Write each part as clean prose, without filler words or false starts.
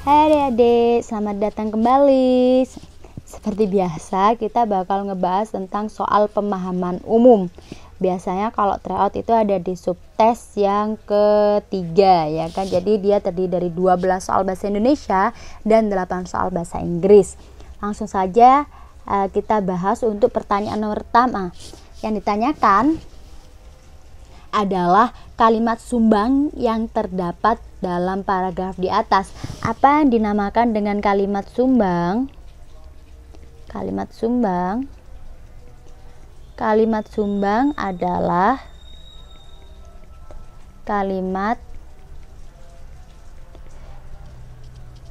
Hai adik-adik, selamat datang kembali. Seperti biasa, kita bakal ngebahas tentang soal pemahaman umum. Biasanya kalau tryout itu ada di subtes yang ketiga, ya kan. Jadi dia terdiri dari 12 soal bahasa Indonesia dan 8 soal bahasa Inggris. Langsung saja kita bahas untuk pertanyaan nomor pertama. Yang ditanyakan adalah kalimat sumbang yang terdapat dalam paragraf di atas. Apa yang dinamakan dengan kalimat sumbang? Kalimat sumbang adalah kalimat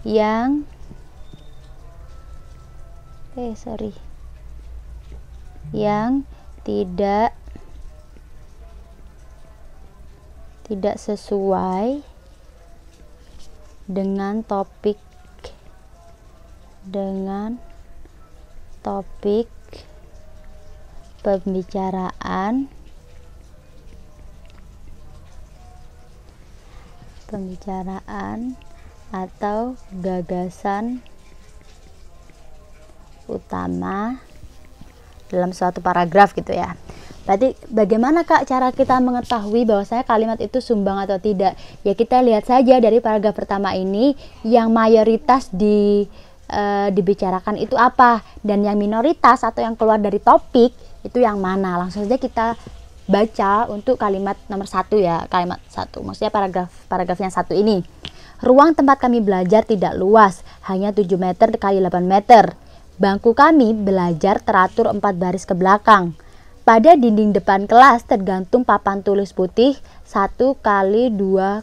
yang tidak sesuai dengan topik pembicaraan atau gagasan utama dalam suatu paragraf gitu ya. Berarti bagaimana Kak cara kita mengetahui bahwasanya kalimat itu sumbang atau tidak? Ya kita lihat saja dari paragraf pertama ini yang mayoritas dibicarakan itu apa, dan yang minoritas atau yang keluar dari topik itu yang mana. Langsung saja kita baca untuk kalimat nomor 1 ya, kalimat 1. Maksudnya paragraf yang 1 ini. Ruang tempat kami belajar tidak luas, hanya 7 meter kali 8 meter. Bangku kami belajar teratur 4 baris ke belakang. Pada dinding depan kelas tergantung papan tulis putih 1 kali 2,5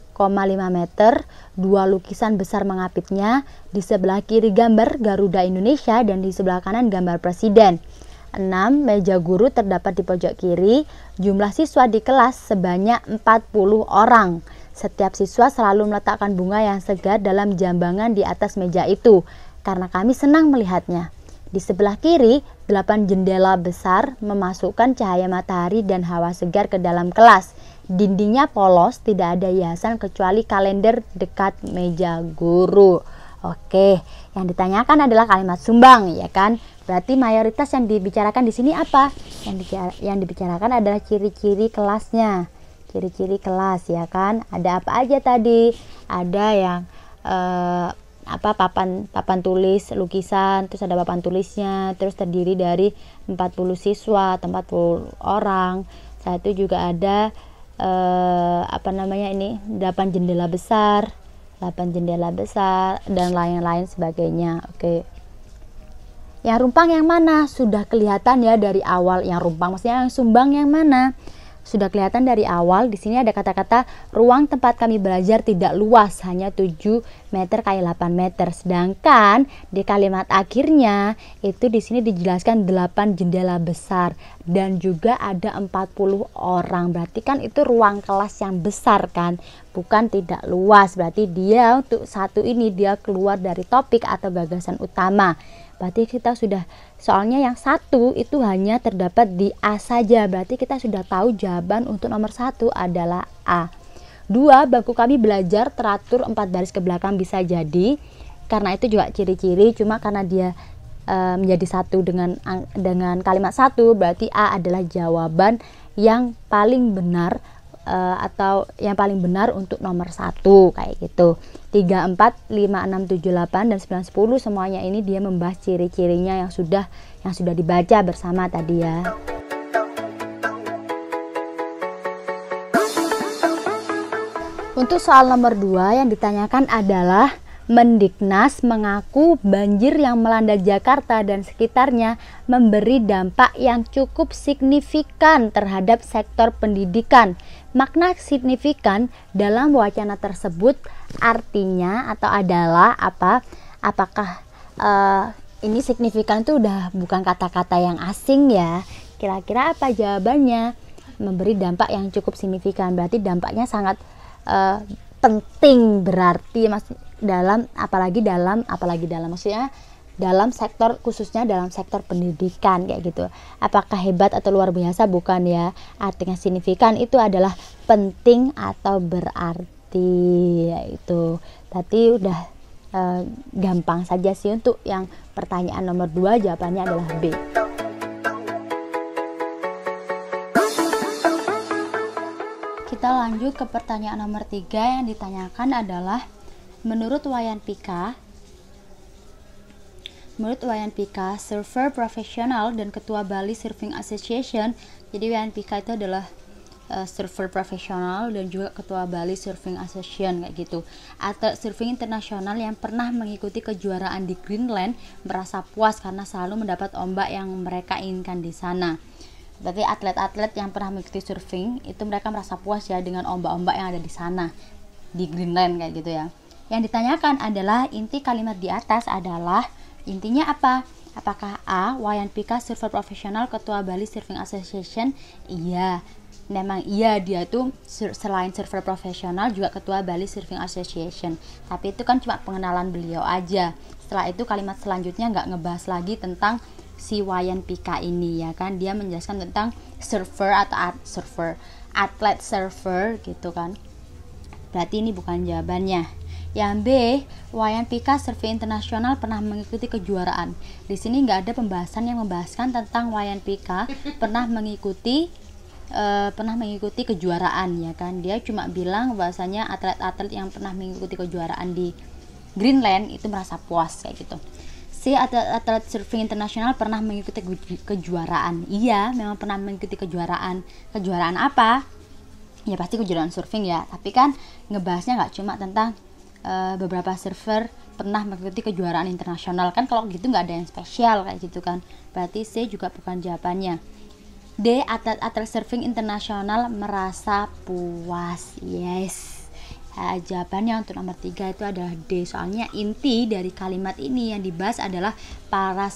meter, 2 lukisan besar mengapitnya, di sebelah kiri gambar Garuda Indonesia dan di sebelah kanan gambar presiden. 6. Meja guru terdapat di pojok kiri, jumlah siswa di kelas sebanyak 40 orang. Setiap siswa selalu meletakkan bunga yang segar dalam jambangan di atas meja itu, karena kami senang melihatnya. Di sebelah kiri, 8 jendela besar memasukkan cahaya matahari dan hawa segar ke dalam kelas. Dindingnya polos, tidak ada hiasan kecuali kalender dekat meja guru. Oke, yang ditanyakan adalah kalimat sumbang, ya kan? Berarti mayoritas yang dibicarakan di sini apa? Yang dibicarakan adalah ciri-ciri kelasnya. Ciri-ciri kelas, ya kan? Ada apa aja tadi? Ada yang papan tulis lukisan, terus ada papan tulisnya, terus terdiri dari 40 siswa atau 40 orang. Satu juga ada 8 jendela besar dan lain-lain sebagainya. Oke. Yang rumpang yang mana? Sudah kelihatan ya dari awal. Yang rumpang maksudnya yang sumbang yang mana? Sudah kelihatan dari awal. Di sini ada kata-kata ruang tempat kami belajar tidak luas, hanya 7 meter kali 8 meter. Sedangkan di kalimat akhirnya itu di sini dijelaskan 8 jendela besar dan juga ada 40 orang. Berarti kan itu ruang kelas yang besar kan, bukan tidak luas. Berarti dia untuk satu ini dia keluar dari topik atau gagasan utama. Berarti kita sudah, soalnya yang 1 itu hanya terdapat di A saja. Berarti kita sudah tahu jawaban untuk nomor 1 adalah A. 2. Bangku kami belajar teratur 4 baris ke belakang, bisa jadi karena itu juga ciri-ciri, cuma karena dia menjadi satu dengan kalimat 1, berarti A adalah jawaban yang paling benar atau yang paling benar untuk nomor 1 kayak gitu. 3, 4, 5, 6, 7, 8 dan 9, 10 semuanya ini dia membahas ciri-cirinya yang sudah dibaca bersama tadi ya. Untuk soal nomor 2 yang ditanyakan adalah Mendiknas mengaku banjir yang melanda Jakarta dan sekitarnya memberi dampak yang cukup signifikan terhadap sektor pendidikan. Makna signifikan dalam wacana tersebut artinya atau adalah apa? Apakah ini signifikan itu udah bukan kata-kata yang asing ya? Kira-kira apa jawabannya? Memberi dampak yang cukup signifikan, berarti dampaknya sangat penting, berarti apalagi dalam maksudnya dalam sektor, khususnya dalam sektor pendidikan kayak gitu. Apakah hebat atau luar biasa? Bukan ya. Artinya signifikan itu adalah penting atau berarti, yaitu tadi udah gampang saja sih. Untuk yang pertanyaan nomor 2 jawabannya adalah B. Kita lanjut ke pertanyaan nomor 3 yang ditanyakan adalah menurut Wayan Pika, server profesional dan ketua Bali Surfing Association. Jadi Wayan Pika itu adalah server profesional dan juga ketua Bali Surfing Association kayak gitu. Atlet surfing internasional yang pernah mengikuti kejuaraan di Greenland merasa puas karena selalu mendapat ombak yang mereka inginkan di sana. Berarti atlet-atlet yang pernah mengikuti surfing itu mereka merasa puas ya dengan ombak-ombak yang ada di sana di Greenland kayak gitu ya. Yang ditanyakan adalah inti kalimat di atas adalah intinya apa? Apakah A. Wayan Pika server profesional ketua Bali Surfing Association? Iya, memang iya, dia tuh selain server profesional juga ketua Bali Surfing Association. Tapi itu kan cuma pengenalan beliau aja. Setelah itu kalimat selanjutnya nggak ngebahas lagi tentang si Wayan Pika ini ya kan. Dia menjelaskan tentang server atau atlet server gitu kan. Berarti ini bukan jawabannya. Yang B, Wayan Pika Surfing Internasional pernah mengikuti kejuaraan. Di sini nggak ada pembahasan yang membahaskan tentang Wayan Pika pernah mengikuti kejuaraan ya kan. Dia cuma bilang bahwasanya atlet-atlet yang pernah mengikuti kejuaraan di Greenland itu merasa puas kayak gitu. Si atlet surfing internasional pernah mengikuti kejuaraan. Iya, memang pernah mengikuti kejuaraan. Kejuaraan apa? Ya pasti kejuaraan surfing ya. Tapi kan ngebahasnya nggak cuma tentang beberapa surfer pernah mengikuti kejuaraan internasional. Kan kalau gitu nggak ada yang spesial kayak gitu kan. Berarti C juga bukan jawabannya. D, atlet-atlet surfing internasional merasa puas. Yes. Jawabannya untuk nomor 3 itu adalah D. Soalnya inti dari kalimat ini yang dibahas adalah para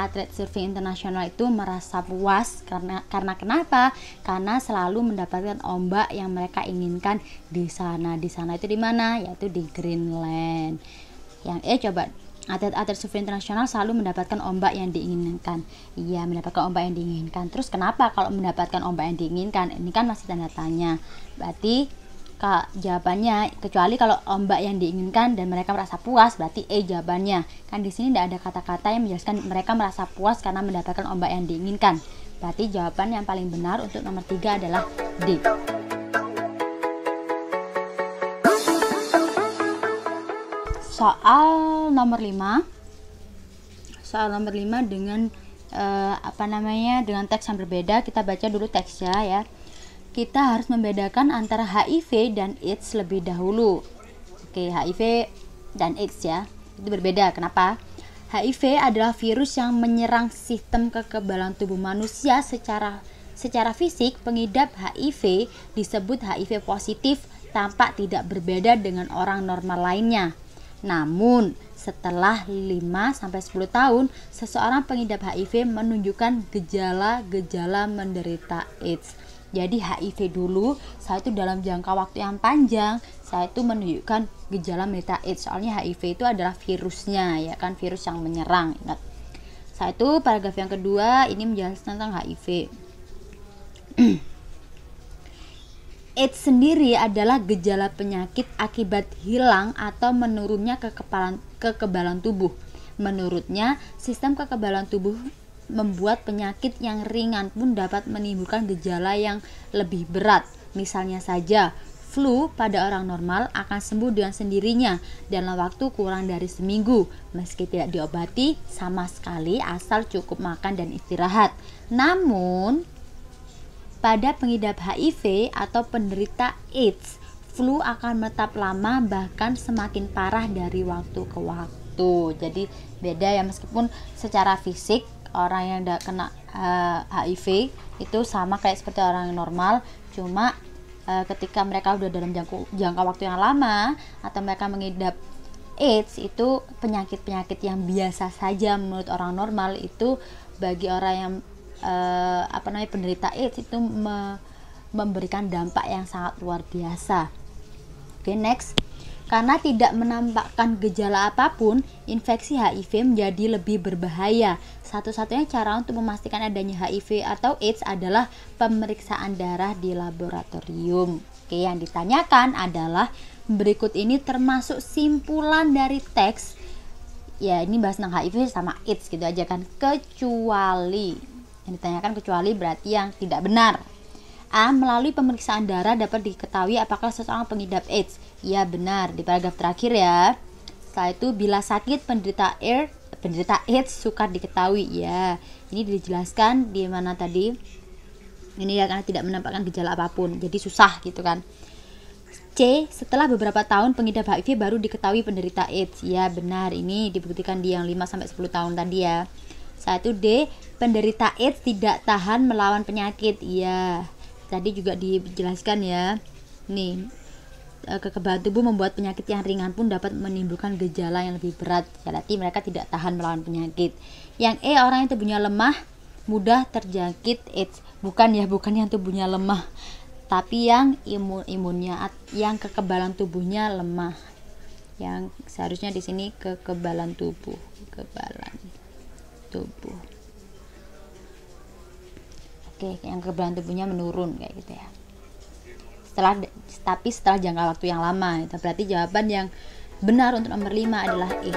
atlet surfing internasional itu merasa puas karena kenapa? Karena selalu mendapatkan ombak yang mereka inginkan di sana. Di sana itu di mana? Yaitu di Greenland. Yang E coba, atlet-atlet surfing internasional selalu mendapatkan ombak yang diinginkan. Iya, mendapatkan ombak yang diinginkan. Terus kenapa kalau mendapatkan ombak yang diinginkan? Ini kan masih tanda tanya. Berarti jawabannya kecuali kalau ombak yang diinginkan dan mereka merasa puas, berarti E jawabannya. Kan di sini tidak ada kata-kata yang menjelaskan mereka merasa puas karena mendapatkan ombak yang diinginkan. Berarti jawaban yang paling benar untuk nomor 3 adalah D. Soal nomor 5 dengan dengan teks yang berbeda. Kita baca dulu teksnya ya. Kita harus membedakan antara HIV dan AIDS lebih dahulu. Oke, HIV dan AIDS ya, itu berbeda. Kenapa? HIV adalah virus yang menyerang sistem kekebalan tubuh manusia secara fisik. Pengidap HIV disebut HIV positif, tampak tidak berbeda dengan orang normal lainnya. Namun, setelah 5-10 tahun, seseorang pengidap HIV menunjukkan gejala-gejala menderita AIDS. Jadi HIV dulu, saya itu dalam jangka waktu yang panjang, saya itu menunjukkan gejala menderita AIDS. Soalnya HIV itu adalah virusnya, ya kan, virus yang menyerang. Ingat. Saya itu paragraf yang kedua ini menjelaskan tentang HIV. AIDS sendiri adalah gejala penyakit akibat hilang atau menurunnya kekebalan tubuh. Menurutnya, sistem kekebalan tubuh membuat penyakit yang ringan pun dapat menimbulkan gejala yang lebih berat. Misalnya saja, flu pada orang normal akan sembuh dengan sendirinya dalam waktu kurang dari seminggu, meski tidak diobati sama sekali asal cukup makan dan istirahat. Namun, pada pengidap HIV atau penderita AIDS, flu akan menetap lama bahkan semakin parah dari waktu ke waktu. Jadi beda ya, meskipun secara fisik orang yang kena HIV itu sama kayak seperti orang yang normal, cuma ketika mereka udah dalam jangka waktu yang lama atau mereka mengidap AIDS, itu penyakit-penyakit yang biasa saja menurut orang normal, itu bagi orang yang penderita AIDS itu memberikan dampak yang sangat luar biasa. Oke, next. Karena tidak menampakkan gejala apapun, infeksi HIV menjadi lebih berbahaya. Satu-satunya cara untuk memastikan adanya HIV atau AIDS adalah pemeriksaan darah di laboratorium. Oke, yang ditanyakan adalah berikut ini termasuk simpulan dari teks. Ya, ini bahas tentang HIV sama AIDS gitu aja kan. Kecuali, yang ditanyakan kecuali berarti yang tidak benar. A. Melalui pemeriksaan darah dapat diketahui apakah seseorang pengidap AIDS. Ya, benar, di paragraf terakhir ya. Setelah itu, bila sakit penderita AIDS sukar diketahui. Ya, ini dijelaskan di mana tadi. Ini ya, karena tidak menampakkan gejala apapun, jadi susah gitu kan. C. Setelah beberapa tahun pengidap HIV baru diketahui penderita AIDS. Ya, benar, ini dibuktikan di yang 5-10 tahun tadi ya. Satu. D. Penderita AIDS tidak tahan melawan penyakit. Ya, tadi juga dijelaskan ya. Nih, kekebalan tubuh membuat penyakit yang ringan pun dapat menimbulkan gejala yang lebih berat. Berarti mereka tidak tahan melawan penyakit. Yang E. Orang yang tubuhnya lemah mudah terjangkit AIDS. Bukan yang tubuhnya lemah, tapi yang imunnya, yang kekebalan tubuhnya lemah. Yang seharusnya di sini kekebalan tubuh. Oke, yang kekebalan tubuhnya menurun kayak gitu ya. Setelah jangka waktu yang lama. Itu berarti jawaban yang benar untuk nomor 5 adalah E.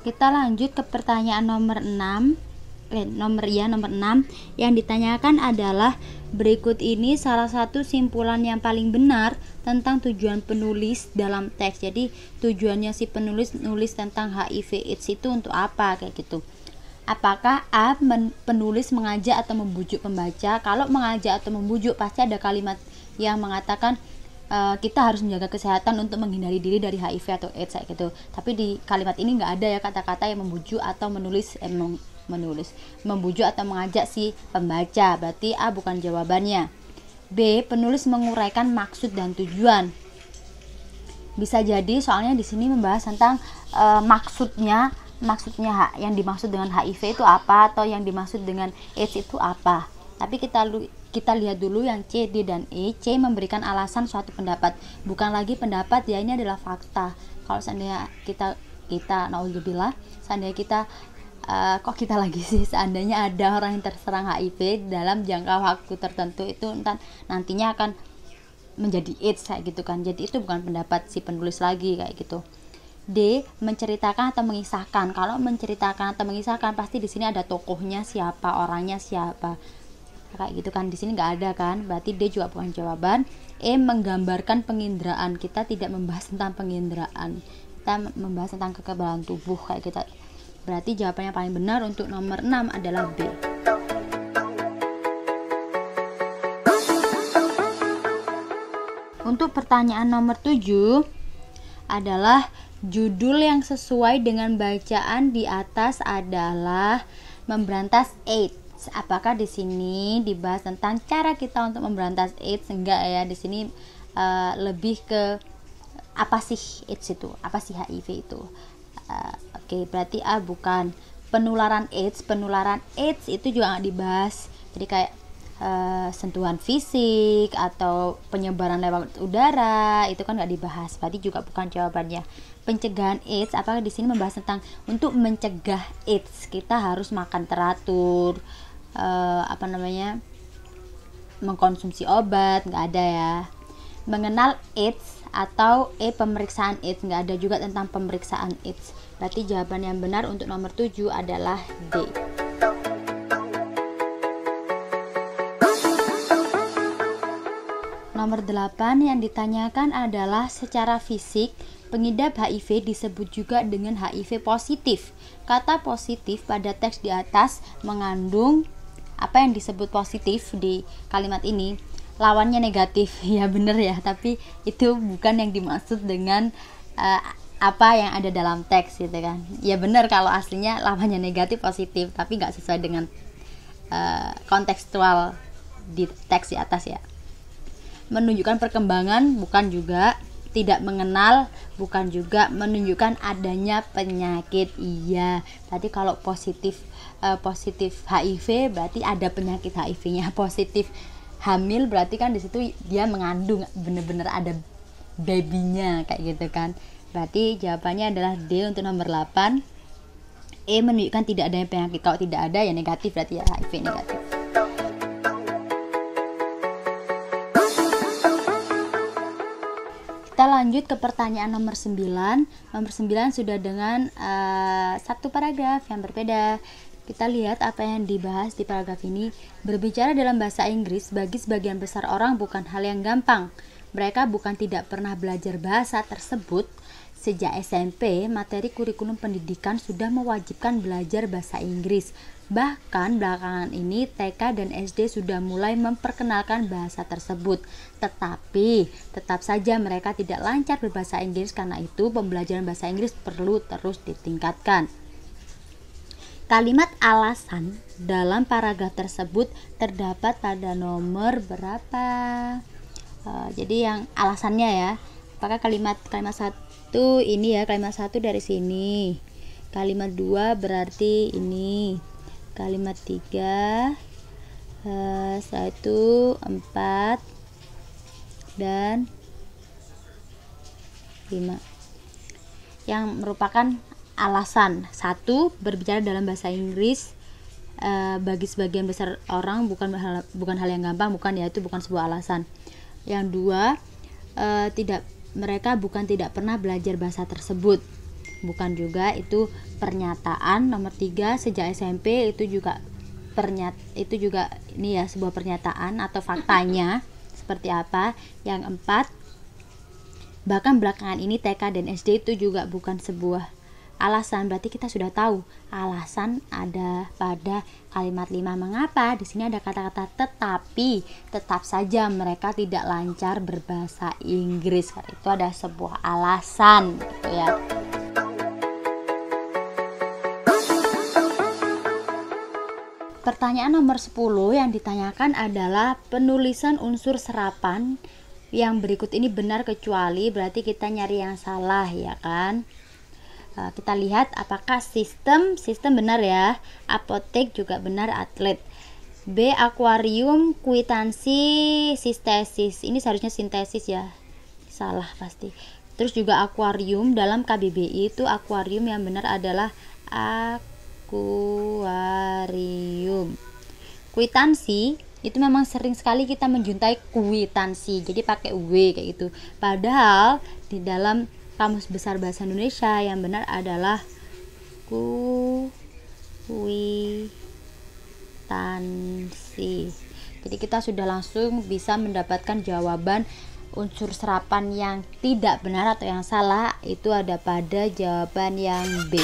Kita lanjut ke pertanyaan nomor 6. Nomor 6 yang ditanyakan adalah berikut ini salah satu simpulan yang paling benar tentang tujuan penulis dalam teks. Jadi tujuannya si penulis nulis tentang HIV AIDS itu untuk apa kayak gitu. Apakah A. Penulis mengajak atau membujuk pembaca? Kalau mengajak atau membujuk pasti ada kalimat yang mengatakan kita harus menjaga kesehatan untuk menghindari diri dari HIV atau AIDS kayak gitu. Tapi di kalimat ini nggak ada ya kata-kata yang membujuk atau membujuk atau mengajak si pembaca. Berarti A bukan jawabannya. B. Penulis menguraikan maksud dan tujuan. Bisa jadi soalnya di sini membahas tentang maksudnya yang dimaksud dengan HIV itu apa atau yang dimaksud dengan AIDS itu apa. Tapi kita lihat dulu yang C, D, dan E. C memberikan alasan suatu pendapat, bukan lagi pendapat ya, ini adalah fakta. Kalau seandainya kita naudzubillah, seandainya kita seandainya ada orang yang terserang HIV dalam jangka waktu tertentu, itu nantinya akan menjadi AIDS kayak gitu kan. Jadi itu bukan pendapat si penulis lagi kayak gitu. D. Menceritakan atau mengisahkan. Kalau menceritakan atau mengisahkan pasti di sini ada tokohnya siapa, orangnya siapa kayak gitu kan. Di sini nggak ada kan, berarti D juga bukan jawaban. E. Menggambarkan penginderaan. Kita tidak membahas tentang penginderaan, kita membahas tentang kekebalan tubuh kayak kita. Berarti jawaban yang paling benar untuk nomor 6 adalah B. Untuk pertanyaan nomor 7 adalah judul yang sesuai dengan bacaan di atas adalah memberantas AIDS. Apakah di sini dibahas tentang cara kita untuk memberantas AIDS? Enggak ya, di sini lebih ke apa sih AIDS itu, apa sih HIV itu. Oke, berarti A bukan. Penularan AIDS itu juga nggak dibahas. Jadi kayak sentuhan fisik atau penyebaran lewat udara itu kan nggak dibahas, berarti juga bukan jawabannya. Pencegahan AIDS, apakah di sini membahas tentang untuk mencegah AIDS kita harus makan teratur, mengkonsumsi obat, nggak ada ya. Mengenal AIDS atau pemeriksaan AIDS, nggak ada juga tentang pemeriksaan AIDS. Berarti jawaban yang benar untuk nomor 7 adalah D. Nomor 8 yang ditanyakan adalah secara fisik pengidap HIV disebut juga dengan HIV positif. Kata positif pada teks di atas mengandung apa yang disebut positif di kalimat ini? Lawannya negatif. Ya bener ya, tapi itu bukan yang dimaksud dengan apa yang ada dalam teks gitu kan. Ya bener kalau aslinya lawannya negatif positif, tapi nggak sesuai dengan kontekstual di teks di atas ya. Menunjukkan perkembangan bukan juga, tidak mengenal bukan juga, menunjukkan adanya penyakit. Iya, tadi kalau positif HIV berarti ada penyakit HIV-nya. Positif hamil berarti kan di situ dia mengandung, bener-bener ada babynya kayak gitu kan. Berarti jawabannya adalah D untuk nomor 8. E menunjukkan tidak adanya penyakit. Kalau tidak ada ya negatif, berarti ya HIV negatif. Kita lanjut ke pertanyaan nomor 9. Nomor 9 sudah dengan satu paragraf yang berbeda. Kita lihat apa yang dibahas di paragraf ini. Berbicara dalam bahasa Inggris bagi sebagian besar orang bukan hal yang gampang. Mereka bukan tidak pernah belajar bahasa tersebut. Sejak SMP, materi kurikulum pendidikan sudah mewajibkan belajar bahasa Inggris. Bahkan belakangan ini TK dan SD sudah mulai memperkenalkan bahasa tersebut. Tetapi tetap saja mereka tidak lancar berbahasa Inggris, karena itu pembelajaran bahasa Inggris perlu terus ditingkatkan. Kalimat alasan dalam paragraf tersebut terdapat pada nomor berapa? Jadi yang alasannya ya, apakah kalimat satu ini ya, kalimat satu dari sini, kalimat 2 berarti ini, kalimat 3 1, 4 dan 5 yang merupakan alasan. 1, berbicara dalam bahasa Inggris bagi sebagian besar orang bukan hal yang gampang, itu bukan sebuah alasan. Yang 2, mereka bukan tidak pernah belajar bahasa tersebut, bukan juga itu pernyataan. Nomor 3, sejak SMP itu juga ini ya sebuah pernyataan atau faktanya seperti apa. Yang 4, bahkan belakangan ini TK dan SD itu juga bukan sebuah alasan. Berarti kita sudah tahu alasan ada pada kalimat 5. Mengapa? Di sini ada kata-kata tetapi, tetap saja mereka tidak lancar berbahasa Inggris. Karena itu ada sebuah alasan gitu ya. Pertanyaan nomor 10 yang ditanyakan adalah penulisan unsur serapan yang berikut ini benar kecuali, berarti kita nyari yang salah ya kan. Kita lihat apakah sistem benar ya, apotek juga benar, atlet. B, akuarium, kwitansi, sintesis. Ini seharusnya sintesis ya, salah pasti. Terus juga akuarium dalam KBBI itu akuarium yang benar adalah akuarium. Kwitansi itu memang sering sekali kita menjuntai kwitansi, jadi pakai W kayak gitu. Padahal di dalam Kamus Besar Bahasa Indonesia yang benar adalah kwitansi. Jadi kita sudah langsung bisa mendapatkan jawaban unsur serapan yang tidak benar atau yang salah itu ada pada jawaban yang B.